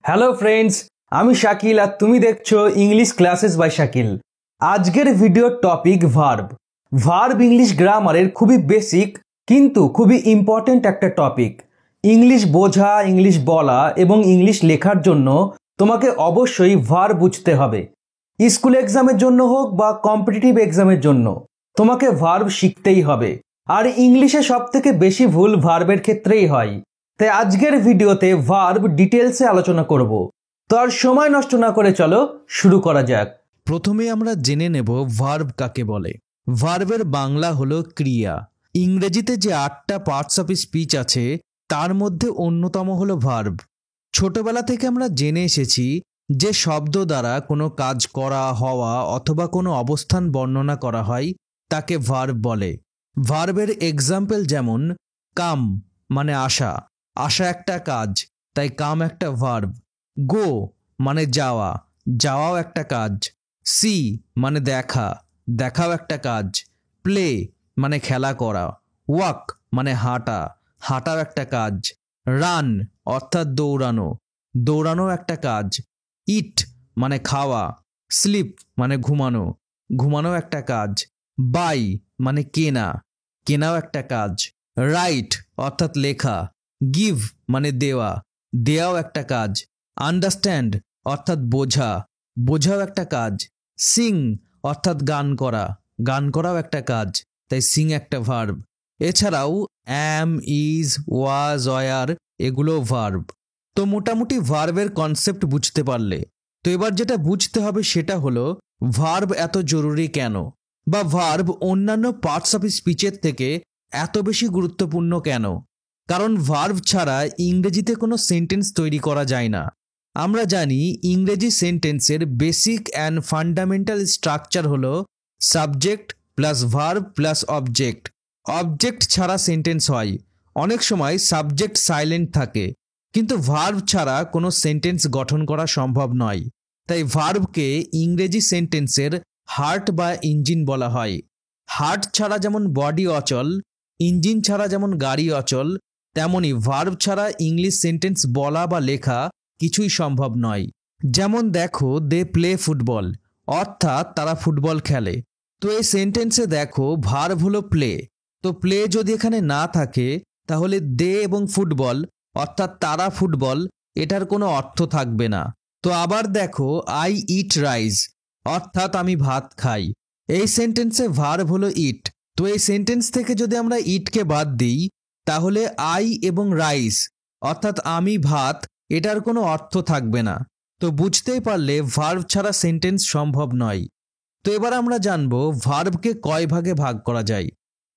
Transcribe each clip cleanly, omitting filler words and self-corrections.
Hello friends, আমি শাকিল আর তুমি দেখছো ইংলিশ ক্লাসেস বাই শাকিল। আজকের ভিডিওর টপিক ভার্ব। ভার্ব ইংলিশ গ্রামারের খুবই বেসিক কিন্তু খুবই ইম্পর্ট্যান্ট একটা টপিক। ইংলিশ বোঝা, ইংলিশ বলা এবং ইংলিশ লেখার জন্য তোমাকে অবশ্যই ভার্ব বুঝতে হবে। স্কুল এক্সামের জন্য হোক বা কম্পিটিটিভ এক্সামের জন্য তোমাকে ভার্ব শিখতেই হবে। আর ইংলিশে সবথেকে বেশি ভুল ভার্বের ক্ষেত্রেই হয়। তাই আজকের ভিডিওতে ভার্ব ডিটেলসে আলোচনা করব। তো আর সময় নষ্ট না করে চলো শুরু করা যাক। প্রথমে আমরা জেনে নেব ভার্ব কাকে বলে। ভার্বের বাংলা হলো ক্রিয়া। ইংরেজিতে যে 8টা পার্টস অফ স্পিচ আছে তার মধ্যে অন্যতম হলো ভার্ব। ছোটবেলা থেকে আমরা জেনে এসেছি যে শব্দ দ্বারা কোনো কাজ করা, হওয়া অথবা কোনো অবস্থান বর্ণনা করা হয় তাকে ভার্ব বলে। ভার্বের এক্সাম্পল যেমন কাম মানে আসা, আসা একটা কাজ, তাই কাম একটা ভার্ব। গো মানে যাওয়া, যাওয়াও একটা কাজ। সি মানে দেখা, দেখাও একটা কাজ। প্লে মানে খেলা করা। ওয়াক মানে হাঁটা, হাঁটাও একটা কাজ। রান অর্থাৎ দৌড়ানো, দৌড়ানো একটা কাজ। ইট মানে খাওয়া। স্লিপ মানে ঘুমানো, ঘুমানো একটা কাজ। বাই মানে কেনা, কেনাও একটা কাজ। রাইট অর্থাৎ লেখা। গিভ মানে দেওয়া, দেওয়াও একটা কাজ। আন্ডারস্ট্যান্ড অর্থাৎ বোঝা, বোঝাও একটা কাজ। সিং অর্থাৎ গান করা, গান করাও একটা কাজ, তাই সিং একটা ভার্ব। এছাড়াও অ্যাম, ইজ, ওয়াজ, ওয়ার এগুলো ভার্ব। তো মোটামুটি ভার্বের কনসেপ্ট বুঝতে পারলে, তো এবার যেটা বুঝতে হবে সেটা হলো ভার্ব এত জরুরি কেন, বা ভার্ব অন্যান্য পার্টস অফ স্পিচের থেকে এত বেশি গুরুত্বপূর্ণ কেন। কারণ ভার্ব ছাড়া ইংরেজিতে কোনো সেন্টেন্স তৈরি করা যায় না। আমরা জানি ইংরেজি সেন্টেন্সের বেসিক অ্যান্ড ফান্ডামেন্টাল স্ট্রাকচার হলো subject plus verb plus object. Object ছাড়া সেন্টেন্স হয়, অনেক সময় সাবজেক্ট সাইলেন্ট থাকে, কিন্তু ভার্ব ছাড়া কোনো সেন্টেন্স গঠন করা সম্ভব নয়। তাই ভার্বকে ইংরেজি সেন্টেন্সের হার্ট বা ইঞ্জিন বলা হয়। হার্ট ছাড়া যেমন বডি অচল, ইঞ্জিন ছাড়া যেমন গাড়ি অচল, তেমনি ভার্ব ছাড়া ইংলিশ সেন্টেন্স বলা বা লেখা কিছুই সম্ভব নয়। যেমন দেখো, দে প্লে ফুটবল, অর্থাৎ তারা ফুটবল খেলে। তো এই সেন্টেন্সে দেখো ভার্ব হলো প্লে। তো প্লে যদি এখানে না থাকে তাহলে দে এবং ফুটবল অর্থাৎ তারা ফুটবল এটার কোনো অর্থ থাকবে না। তো আবার দেখো আই ইট রাইস, অর্থাৎ আমি ভাত খাই। এই সেন্টেন্সে ভার্ব হলো ইট। তো এই সেন্টেন্স থেকে যদি আমরা ইটকে বাদ দিই তাহলে আই এবং রাইস অর্থাৎ আমি ভাত এটার কোনো অর্থ থাকবে না। তো বুঝতেই পারলে ভার্ব ছাড়া সেন্টেন্স সম্ভব নয়। তো এবার আমরা জানবো ভার্বকে কয় ভাগে ভাগ করা যায়।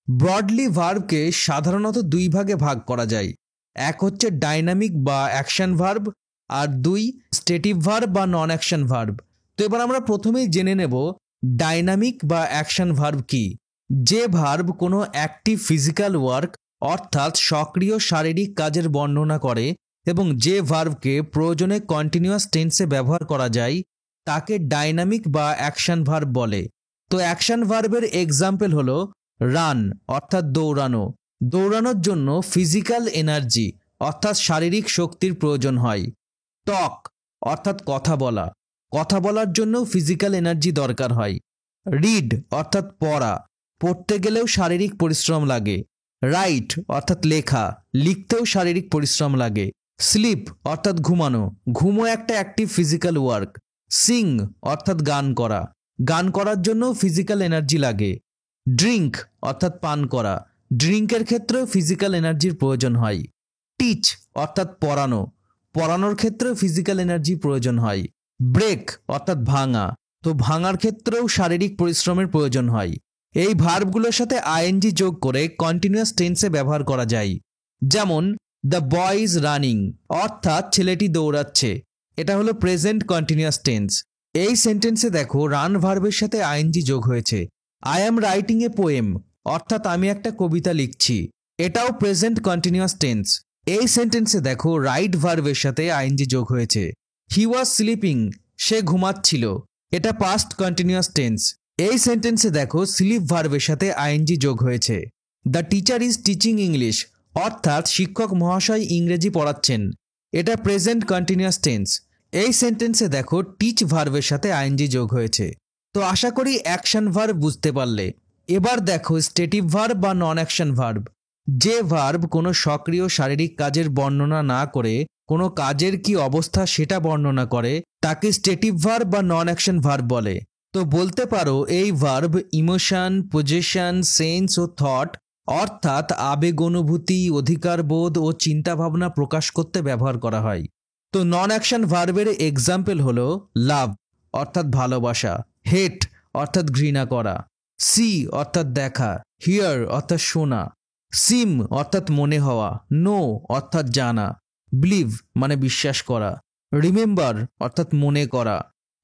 ব্রডলি ভার্বকে সাধারণত 2 ভাগে ভাগ করা যায়। এক হচ্ছে ডাইনামিক বা অ্যাকশন ভার্ব, আর 2 স্টেটিভ ভার্ব বা নন অ্যাকশন ভার্ব। তো এবার আমরা প্রথমেই জেনে নেব ডাইনামিক বা অ্যাকশন ভার্ব কি। যে ভার্ব কোনো অ্যাক্টিভ ফিজিক্যাল ওয়ার্ক অর্থাৎ সক্রিয় শারীরিক কাজের বর্ণনা করে এবং যে ভার্বকে প্রয়োজনে কন্টিনিউয়াস টেন্সে ব্যবহার করা যায় তাকে ডাইনামিক বা অ্যাকশন ভার্ব বলে। তো অ্যাকশন ভার্বের এক্সাম্পল হলো রান অর্থাৎ দৌড়ানো, দৌড়ানোর জন্য ফিজিক্যাল এনার্জি অর্থাৎ শারীরিক শক্তির প্রয়োজন হয়। টক অর্থাৎ কথা বলা, কথা বলার জন্য ফিজিক্যাল এনার্জি দরকার হয়। রিড অর্থাৎ পড়া, পড়তে গেলেও শারীরিক পরিশ্রম লাগে। রাইট অর্থাৎ লেখা, লিখতেও শারীরিক পরিশ্রম লাগে। স্লিপ অর্থাৎ ঘুমানো, ঘুমো একটা অ্যাক্টিভ ফিজিক্যাল ওয়ার্ক। সিং অর্থাৎ গান করা, গান করার জন্য ফিজিক্যাল এনার্জি লাগে। ড্রিঙ্ক অর্থাৎ পান করা, ড্রিঙ্কের ক্ষেত্রেও ফিজিক্যাল এনার্জির প্রয়োজন হয়। টিচ অর্থাৎ পড়ানো, পড়ানোর ক্ষেত্রেও ফিজিক্যাল এনার্জি প্রয়োজন হয়। ব্রেক অর্থাৎ ভাঙা, তো ভাঙার ক্ষেত্রেও শারীরিক পরিশ্রমের প্রয়োজন হয়। এই ভার্বগুলোর সাথে আইএনজি যোগ করে কন্টিনিউয়াস টেন্সে ব্যবহার করা যায়। যেমন দ্য বয় ইজ রানিং, অর্থাৎ ছেলেটি দৌড়াচ্ছে, এটা হলো প্রেজেন্ট কন্টিনিউয়াস টেন্স। এই সেন্টেন্সে দেখো রান ভার্বের সাথে আইএনজি যোগ হয়েছে। I am writing a poem, অর্থাৎ আমি একটা কবিতা লিখছি, এটাও প্রেজেন্ট কন্টিনিউয়াস টেন্স। এই সেন্টেন্সে দেখো রাইট ভার্বের সাথে আইএনজি যোগ হয়েছে। হি ওয়াজ স্লিপিং, সে ঘুমাচ্ছিল, এটা পাস্ট কন্টিনিউয়াস টেন্স। এই সেন্টেন্সে দেখো স্লিপ ভার্বের সাথে আইএনজি যোগ হয়েছে। The teacher is teaching English, অর্থাৎ শিক্ষক মহাশয় ইংরেজি পড়াচ্ছেন, এটা প্রেজেন্ট কন্টিনিউয়াস টেন্স। এই সেন্টেন্সে দেখো টিচ ভার্বের সাথে আইএনজি যোগ হয়েছে। তো আশা করি অ্যাকশন ভার্ব বুঝতে পারলে। এবার দেখো স্টেটিভ ভার্ব বা নন অ্যাকশন ভার্ব। যে ভার্ব কোনো সক্রিয় শারীরিক কাজের বর্ণনা না করে কোনো কাজের কি অবস্থা সেটা বর্ণনা করে তাকে স্টেটিভ ভার্ব বা নন অ্যাকশন ভার্ব বলে। তো বলতে পারো এই ভার্ব ইমোশন, পজেশন, সেন্স ও থট অর্থাৎ আবেগ, অনুভূতি, অধিকারবোধ ও চিন্তাভাবনা প্রকাশ করতে ব্যবহার করা হয়। তো নন অ্যাকশন ভার্বের এক্সাম্পল হলো লাভ অর্থাৎ ভালোবাসা, হেট অর্থাৎ ঘৃণা করা, সি অর্থাৎ দেখা, হিয়ার অর্থাৎ শোনা, সিম অর্থাৎ মনে হওয়া, নো অর্থাৎ জানা, বিলিভ মানে বিশ্বাস করা, রিমেম্বার অর্থাৎ মনে করা,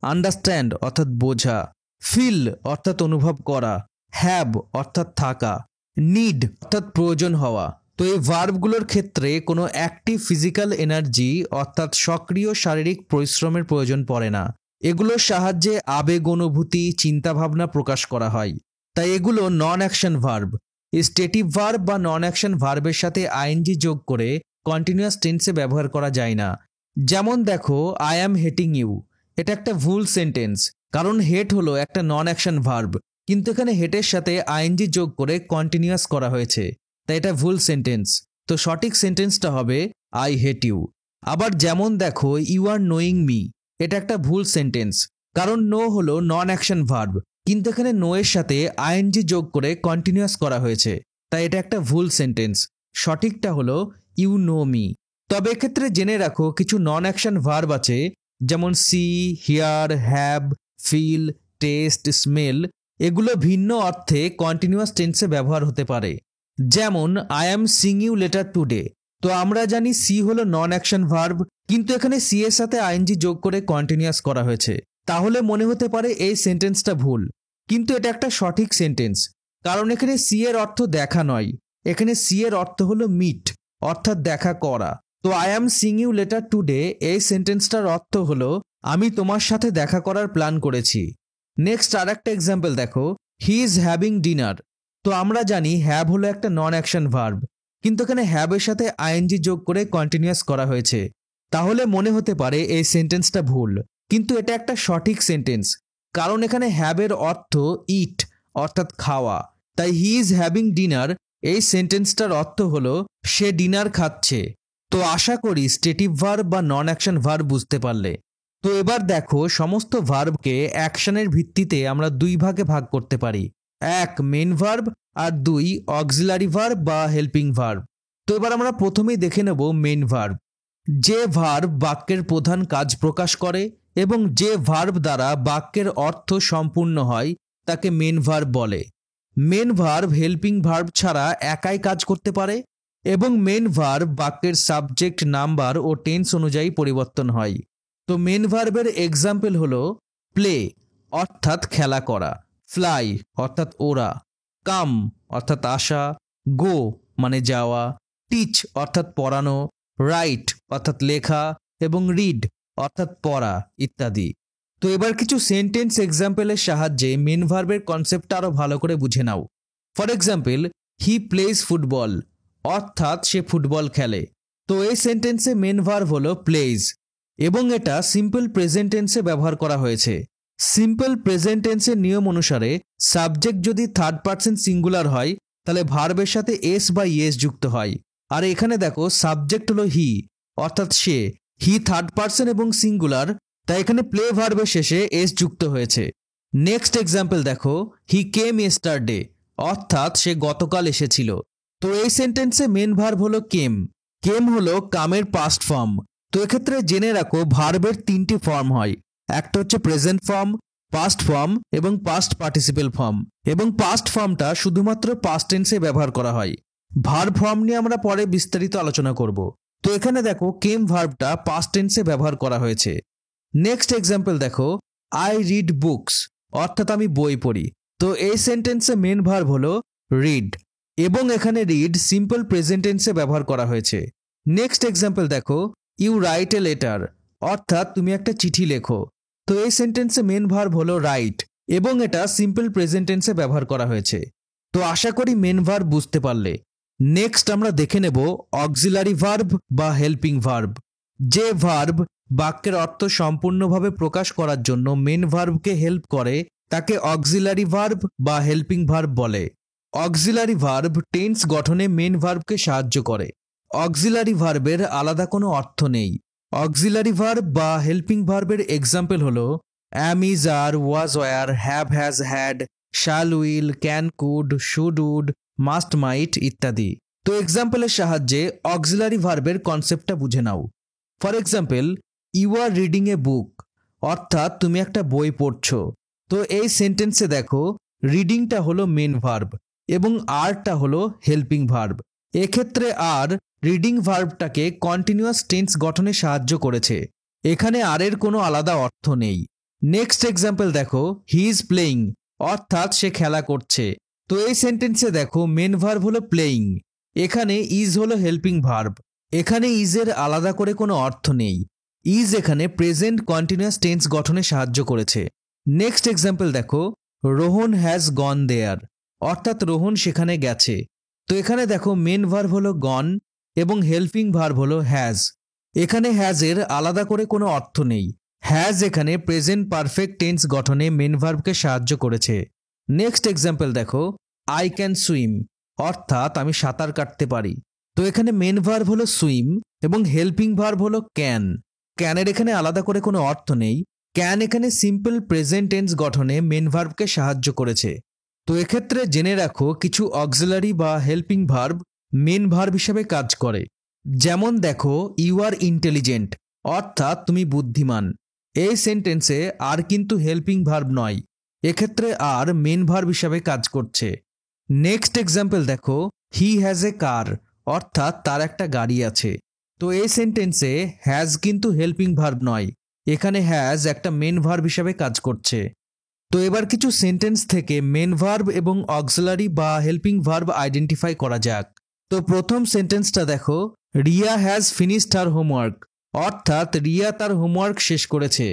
আন্ডারস্ট্যান্ড অর্থাৎ বোঝা, ফিল অর্থাৎ অনুভব করা, হ্যাভ অর্থাৎ থাকা, নিড অর্থাৎ প্রয়োজন হওয়া। তো এই ভার্বগুলোর ক্ষেত্রে কোনো অ্যাক্টিভ ফিজিক্যাল এনার্জি অর্থাৎ সক্রিয় শারীরিক পরিশ্রমের প্রয়োজন পড়ে না। এগুলোর সাহায্যে আবেগ, অনুভূতি, চিন্তাভাবনা প্রকাশ করা হয়। তাই এগুলো নন অ্যাকশন ভার্ব। স্টেটিভ ভার্ব বা নন অ্যাকশন ভার্বের সাথে আইএনজি যোগ করে কন্টিনিউয়াস টেন্সে ব্যবহার করা যায় না। যেমন দেখো আই অ্যাম হেটিং ইউ, এটা একটা ভুল সেন্টেন্স, কারণ হেট হলো একটা নন অ্যাকশন ভার্ব, কিন্তু এখানে হেটের সাথে আইএনজি যোগ করে কন্টিনিউয়াস করা হয়েছে, তাই এটা ভুল সেন্টেন্স। তো সঠিক সেন্টেন্সটা হবে আই হেট ইউ। আবার যেমন দেখো ইউ আর নোয়িং মি, এটা একটা ভুল সেন্টেন্স, কারণ নো হলো নন অ্যাকশন ভার্ব, কিন্তু এখানে নো এর সাথে আইএনজি যোগ করে কন্টিনিউয়াস করা হয়েছে, তাই এটা একটা ভুল সেন্টেন্স। সঠিকটা হলো ইউ নো মি। তবে এক্ষেত্রে জেনে রাখো কিছু নন অ্যাকশন ভার্ব আছে, যেমন see, hear, have, feel, taste, smell. এগুলো ভিন্ন অর্থে কন্টিনিউয়াস টেন্সে ব্যবহার হতে পারে। যেমন I am sing you letter today. তো আমরা জানি সি হলো নন অ্যাকশন ভার্ব, কিন্তু এখানে সি এর সাথে আইএনজি যোগ করে কন্টিনিউয়াস করা হয়েছে। তাহলে মনে হতে পারে এই সেন্টেন্সটা ভুল, কিন্তু এটা একটা সঠিক সেন্টেন্স, কারণ এখানে সি এর অর্থ দেখা নয়, এখানে সি এর অর্থ হলো মিট অর্থাৎ দেখা করা। তো I am sing you letter today এই সেন্টেন্সটার অর্থ হলো আমি তোমার সাথে দেখা করার প্ল্যান করেছি। নেক্সট আর একটা এক্সাম্পল দেখো, হি ইজ হ্যাভিং ডিনার। তো আমরা জানি হ্যাভ হলো একটা নন অ্যাকশন ভার্ব, কিন্তু এখানে হ্যাভের সাথে আইএনজি যোগ করে কন্টিনিউয়াস করা হয়েছে। তাহলে মনে হতে পারে এই সেন্টেন্সটা ভুল, কিন্তু এটা একটা সঠিক সেন্টেন্স, কারণ এখানে হ্যাভের অর্থ ইট অর্থাৎ খাওয়া। তাই হি ইজ হ্যাভিং ডিনার এই সেন্টেন্সটার অর্থ হলো সে ডিনার খাচ্ছে। তো আশা করি স্টেটিভ ভার্ব বা নন অ্যাকশন ভার্ব বুঝতে পারলে। তো এবার দেখো সমস্ত ভার্বকে অ্যাকশনের ভিত্তিতে আমরা দুই ভাগে ভাগ করতে পারি, এক মেন ভার্ব আর দুই অক্সিলারি ভার্ব বা হেল্পিং ভার্ব। তো এবার আমরা প্রথমেই দেখে নেব মেন ভার্ব। যে ভার্ব বাক্যের প্রধান কাজ প্রকাশ করে এবং যে ভার্ব দ্বারা বাক্যের অর্থ সম্পূর্ণ হয় তাকে মেন ভার্ব বলে। মেন ভার্ব হেল্পিং ভার্ব ছাড়া একাই কাজ করতে পারে এবং মেন ভার্ব বাক্যের সাবজেক্ট, নাম্বার ও টেন্স অনুযায়ী পরিবর্তন হয়। তো মেন ভার্বের এক্সাম্পল হলো প্লে অর্থাৎ খেলা করা, ফ্লাই অর্থাৎ ওড়া, কাম অর্থাৎ আসা, গো মানে যাওয়া, টিচ অর্থাৎ পড়ানো, রাইট অর্থাৎ লেখা এবং রিড অর্থাৎ পড়া ইত্যাদি। তো এবার কিছু সেন্টেন্স এক্সাম্পলের সাহায্যে মেন ভার্বের কনসেপ্টটা আরো ভালো করে বুঝে নাও। For example he plays football অর্থাৎ সে ফুটবল খেলে। তো এই সেন্টেন্সে মেন ভার্ব হলো প্লেজ এবং এটা সিম্পল প্রেজেন্ট টেন্সে ব্যবহার করা হয়েছে। সিম্পল প্রেজেন্ট টেন্সের নিয়ম অনুসারে সাবজেক্ট যদি থার্ড পারসন সিঙ্গুলার হয় তাহলে ভার্বের সাথে এস বা ইএস যুক্ত হয়। আর এখানে দেখো সাবজেক্ট হলো হি অর্থাৎ সে, হি থার্ড পারসন এবং সিঙ্গুলার, তাই এখানে প্লে ভার্বের শেষে এস যুক্ত হয়েছে। নেক্সট এক্সাম্পল দেখো, হি কেম ইয়েস্টারডে অর্থাৎ সে গতকাল এসেছিল। তো এই সেন্টেন্সে মেন ভার্ব হলো কেম। কেম হলো কামের পাস্ট ফর্ম। তো এক্ষেত্রে জেনে রাখো ভার্বের তিনটি ফর্ম হয়, একটা হচ্ছে প্রেজেন্ট ফর্ম, পাস্ট ফর্ম এবং পাস্ট পার্টিসিপেল ফর্ম, এবং পাস্ট ফর্মটা শুধুমাত্র পাস্ট টেন্সে ব্যবহার করা হয়। ভার্ব ফর্ম নিয়ে আমরা পরে বিস্তারিত আলোচনা করব। তো এখানে দেখো কেম ভার্বটা পাস্ট টেন্সে ব্যবহার করা হয়েছে। নেক্সট এক্সাম্পল দেখো, আই রিড বুকস অর্থাৎ আমি বই পড়ি। তো এই সেন্টেন্সে মেন ভার্ব হলো রিড এবং এখানে রিড সিম্পল প্রেজেন্ট টেন্সে ব্যবহার করা হয়েছে। নেক্সট এক্সাম্পল দেখো, ইউ রাইট এ লেটার অর্থাৎ তুমি একটা চিঠি লেখো। তো এই সেন্টেন্সে মেন ভার্ব হলো রাইট এবং এটা সিম্পল প্রেজেন্ট টেন্সে ব্যবহার করা হয়েছে। তো আশা করি মেন ভার্ব বুঝতে পারলে। নেক্সট আমরা দেখে নেব অক্সিলারি ভার্ব বা হেল্পিং ভার্ব। যে ভার্ব বাক্যের অর্থ সম্পূর্ণভাবে প্রকাশ করার জন্য মেন ভার্বকে হেল্প করে তাকে অক্সিলারি ভার্ব বা হেল্পিং ভার্ব বলে। অক্সিলারি ভার্ব টেন্স গঠনে মেন ভার্বকে সাহায্য করে। অক্সিলারি ভার্বের আলাদা কোনো অর্থ নেই। অক্সিলারি ভার্ব বা হেল্পিং ভার্বের এক্সাম্পল হলো am, is, are, was, were, have, has, had, shall, will, can, could, should, would, must, might ইত্যাদি। তো এক্সাম্পলের সাহায্যে অক্সিলারি ভার্বের কনসেপ্টটা বুঝে নাও। For example, you are reading a book, অর্থাৎ তুমি একটা বই পড়ছো। তো এই সেন্টেন্সে দেখো রিডিংটা হলো মেন ভার্ব এবং আরটা হলো হেল্পিং ভার্ব। এক্ষেত্রে আর রিডিং ভার্বটাকে কন্টিনিউয়াস টেন্স গঠনে সাহায্য করেছে। এখানে আর এর কোনো আলাদা অর্থ নেই। নেক্সট এক্সাম্পল দেখো, হি ইজ প্লেয়িং, অর্থাৎ সে খেলা করছে। তো এই সেন্টেন্সে দেখো মেন ভার্ব হলো প্লেয়িং, এখানে ইজ হলো হেল্পিং ভার্ব। এখানে ইজের আলাদা করে কোনো অর্থ নেই। ইজ এখানে প্রেজেন্ট কন্টিনিউয়াস টেন্স গঠনে সাহায্য করেছে। নেক্সট এক্সাম্পল দেখো, রোহন হ্যাজ গন দেয়ার, অর্থাৎ রোহন সেখানে গেছে। তো এখানে দেখো মেন ভার্ব হলো গন এবং হেল্পিং ভার্ব হলো হ্যাজ। এখানে হ্যাজের আলাদা করে কোনো অর্থ নেই। হ্যাজ এখানে প্রেজেন্ট পারফেক্ট টেন্স গঠনে মেন ভার্বকে সাহায্য করেছে। নেক্সট এক্সাম্পল দেখো, আই ক্যান সুইম, অর্থাৎ আমি সাঁতার কাটতে পারি। তো এখানে মেন ভার্ব হলো সুইম এবং হেল্পিং ভার্ব হলো ক্যান। ক্যানের এখানে আলাদা করে কোনো অর্থ নেই। ক্যান এখানে সিম্পল প্রেজেন্ট টেন্স গঠনে মেন ভার্বকে সাহায্য করেছে। তো এক্ষেত্রে জেনে রাখো কিছু অক্সিলারি বা হেল্পিং ভার্ব মেন ভার্ব হিসেবে কাজ করে। যেমন দেখো, ইউ আর ইন্টেলিজেন্ট, অর্থাৎ তুমি বুদ্ধিমান। এই সেন্টেন্সে আর কিন্তু হেল্পিং ভার্ব নয়, এক্ষেত্রে আর মেন ভার্ব হিসাবে কাজ করছে। নেক্সট এক্সাম্পল দেখো, হি হ্যাজ এ কার, অর্থাৎ তার একটা গাড়ি আছে। তো এই সেন্টেন্সে হ্যাজ কিন্তু হেল্পিং ভার্ব নয়, এখানে হ্যাজ একটা মেন ভার্ব হিসাবে কাজ করছে। তো এবার কিছু সেন্টেন্স থেকে মেন ভার্ব এবং অক্সিলারি বা হেল্পিং ভার্ব আইডেন্টিফাই করা যাক। তো প্রথম সেন্টেন্সটা দেখো, Riya has finished her homework, অর্থাৎ রিয়া তার হোমওয়ার্ক শেষ করেছে।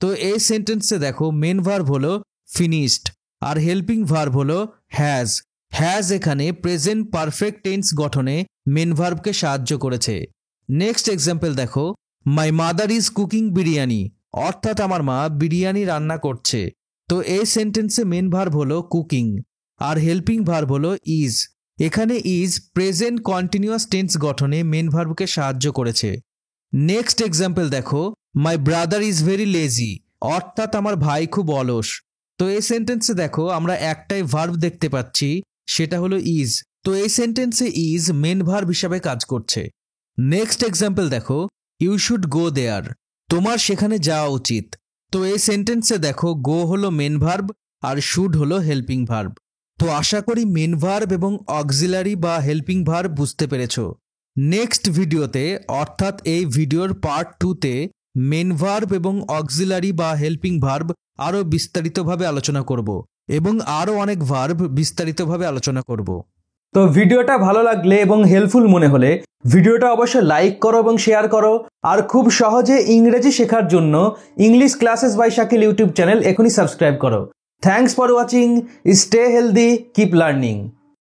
তো এই সেন্টেন্সে দেখো মেন ভার্ব হলো ফিনিশড আর হেল্পিং ভার্ব হলো হ্যাজ। হ্যাজ এখানে প্রেজেন্ট পারফেক্ট টেন্স গঠনে মেন ভার্বকে সাহায্য করেছে। নেক্সট এক্সাম্পল দেখো, my mother is cooking biryani, অর্থাৎ আমার মা বিরিয়ানি রান্না করছে। তো এই সেন্টেন্সে মেন ভার্ব হলো কুকিং আর হেল্পিং ভার্ব হলো ইজ। এখানে ইজ প্রেজেন্ট কন্টিনিউয়াস টেন্স গঠনে মেন ভার্বকে সাহায্য করেছে। নেক্সট এক্সাম্পল দেখো, my brother is very lazy, অর্থাৎ আমার ভাই খুব অলস। তো এই সেন্টেন্সে দেখো আমরা একটাই ভার্ব দেখতে পাচ্ছি, সেটা হলো ইজ। তো এই সেন্টেন্সে ইজ মেন ভার্ব হিসাবে কাজ করছে। নেক্সট এক্সাম্পল দেখো, ইউ শুড গো দেয়ার, তোমার সেখানে যাওয়া উচিত। তো এই সেন্টেন্সে দেখো গো হলো মেন ভার্ব আর শুড হলো হেল্পিং ভার্ব। তো আশা করি মেন ভার্ব এবং অক্সিলারি বা হেল্পিং ভার্ব বুঝতে পেরেছো। নেক্সট ভিডিওতে অর্থাৎ এই ভিডিওর পার্ট 2তে মেন ভার্ব এবং অক্সিলারি বা হেল্পিং ভার্ব আরও বিস্তারিতভাবে আলোচনা করব এবং আরও অনেক ভার্ব বিস্তারিতভাবে আলোচনা করব। তো ভিডিওটা ভালো লাগলে এবং হেল্পফুল মনে হলে ভিডিওটা অবশ্যই লাইক করো এবং শেয়ার করো। আর খুব সহজে ইংরেজি শেখার জন্য English classes by Shakil YouTube channel এখনই সাবস্ক্রাইব করো। Thanks for watching, stay healthy, keep learning.